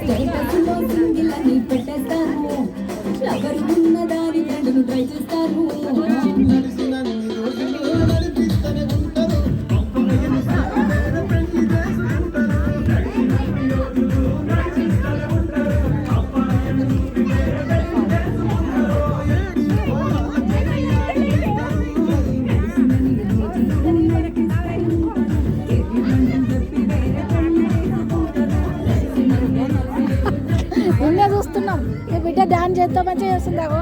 సింగిల్ని పెట్టేస్తారు ఎవరు ఉన్న దాని ఫ్రెండ్ను ట్రై చేస్తారు నిన్నే చూస్తున్నాం ఈ బిడ్డ డాన్స్ చేస్తా మంచిగా చేస్తుందాగో